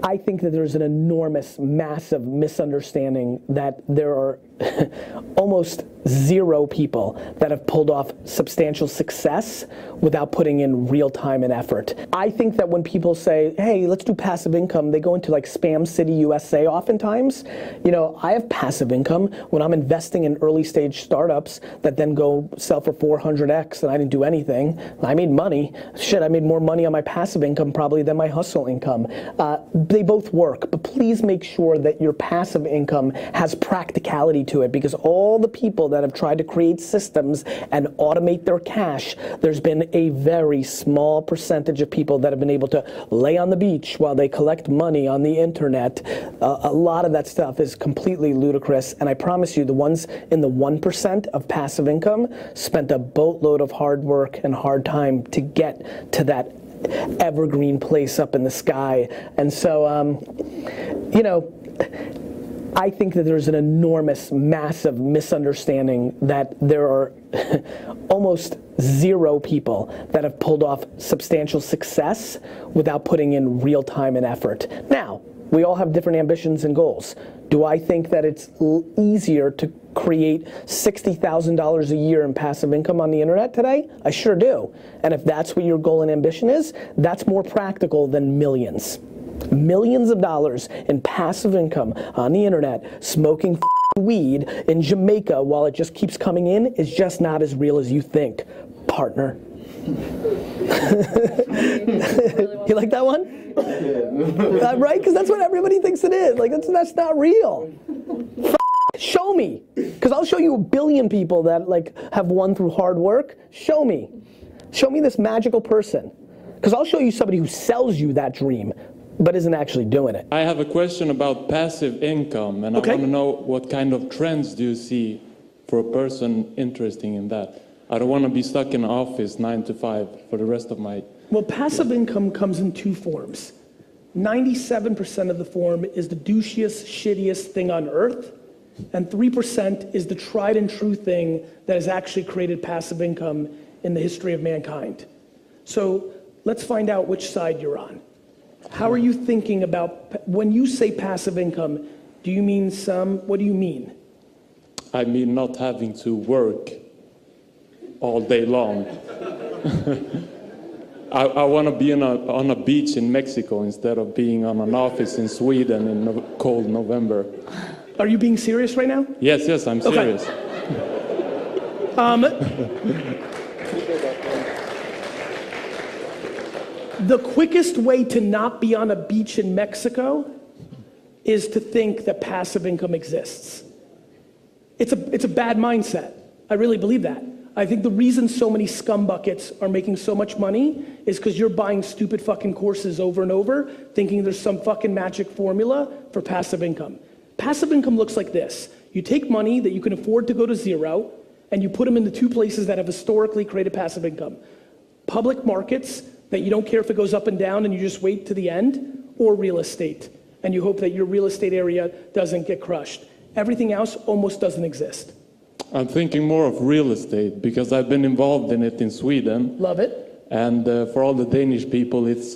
I think that there's an enormous, massive misunderstanding that there are almost zero people that have pulled off substantial success without putting in real time and effort. I think that when people say, hey, let's do passive income, they go into like Spam City, USA oftentimes. You know, I have passive income when I'm investing in early stage startups that then go sell for 400x and I didn't do anything. I made money. Shit, I made more money on my passive income probably than my hustle income. They both work, but please make sure that your passive income has practicality to it, because all the people that have tried to create systems and automate their cash, there's been a very small percentage of people that have been able to lay on the beach while they collect money on the internet. A lot of that stuff is completely ludicrous, and I promise you the ones in the 1% of passive income spent a boatload of hard work and hard time to get to that evergreen place up in the sky. And so, you know, I think that there's an enormous, massive misunderstanding that there are almost zero people that have pulled off substantial success without putting in real time and effort. Now, we all have different ambitions and goals. Do I think that it's easier to create $60,000 a year in passive income on the internet today? I sure do. And if that's what your goal and ambition is, that's more practical than millions. Millions of dollars in passive income on the internet, smoking weed in Jamaica while it just keeps coming in is just not as real as you think, partner. You like that one? Right? Because that's what everybody thinks it is. Like, that's not real. Show me. Because I'll show you a billion people that like have won through hard work. Show me. Show me this magical person. Because I'll show you somebody who sells you that dream, but isn't actually doing it. I have a question about passive income, and I want to know what kind of trends do you see for a person interested in that? I don't want to be stuck in an office 9 to 5 for the rest of my... Well, passive income comes in two forms. 97% of the form is the douchiest, shittiest thing on earth, and 3% is the tried and true thing that has actually created passive income in the history of mankind. So let's find out which side you're on. How are you thinking about, when you say passive income, do you mean what do you mean? I mean not having to work all day long. I want to be on a beach in Mexico instead of being on an office in Sweden in cold November. Are you being serious right now? Yes, I'm serious. The quickest way to not be on a beach in Mexico is to think that passive income exists. It's a bad mindset. I really believe that. I think the reason so many scumbuckets are making so much money is because you're buying stupid fucking courses over and over, thinking there's some fucking magic formula for passive income. Passive income looks like this. You take money that you can afford to go to zero, and you put them into two places that have historically created passive income. Public markets, that you don't care if it goes up and down and you just wait to the end, or real estate, and you hope that your real estate area doesn't get crushed. Everything else almost doesn't exist. I'm thinking more of real estate because I've been involved in it in Sweden. Love it. And for all the Danish people, it's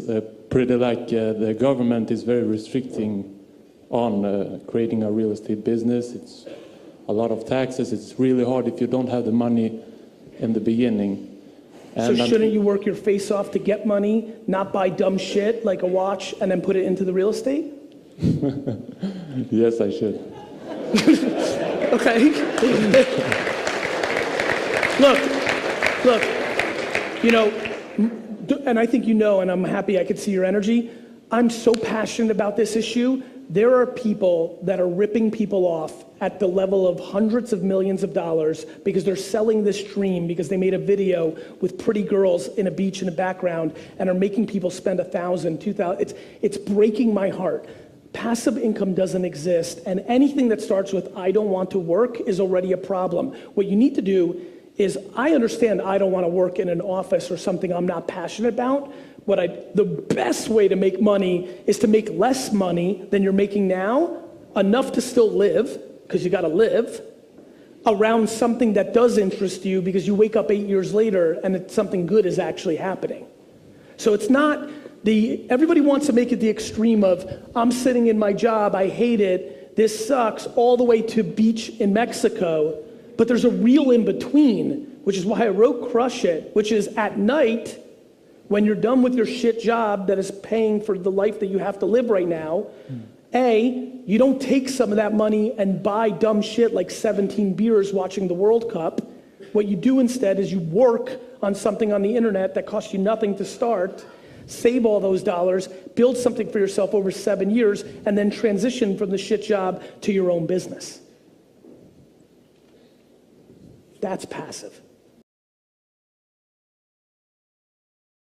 pretty like the government is very restricting on creating a real estate business. It's a lot of taxes. It's really hard if you don't have the money in the beginning. And so shouldn't you work your face off to get money, not buy dumb shit like a watch and then put it into the real estate? Yes, I should. Okay. Look, you know, and I think you know, and I'm happy I could see your energy. I'm so passionate about this issue. There are people that are ripping people off at the level of hundreds of millions of dollars because they're selling this dream because they made a video with pretty girls in a beach in the background and are making people spend $1,000, $2,000. It's breaking my heart. Passive income doesn't exist, and anything that starts with I don't want to work is already a problem. What you need to do is, I understand I don't want to work in an office or something I'm not passionate about. The best way to make money is to make less money than you're making now, enough to still live, because you got to live, around something that does interest you because you wake up 8 years later and something good is actually happening. So it's not Everybody wants to make it the extreme of, I'm sitting in my job, I hate it, this sucks, all the way to beach in Mexico. But there's a real in between, which is why I wrote Crush It, which is at night, when you're done with your shit job that is paying for the life that you have to live right now, you don't take some of that money and buy dumb shit like 17 beers watching the World Cup. What you do instead is you work on something on the internet that costs you nothing to start, save all those dollars, build something for yourself over 7 years, and then transition from the shit job to your own business. That's passive.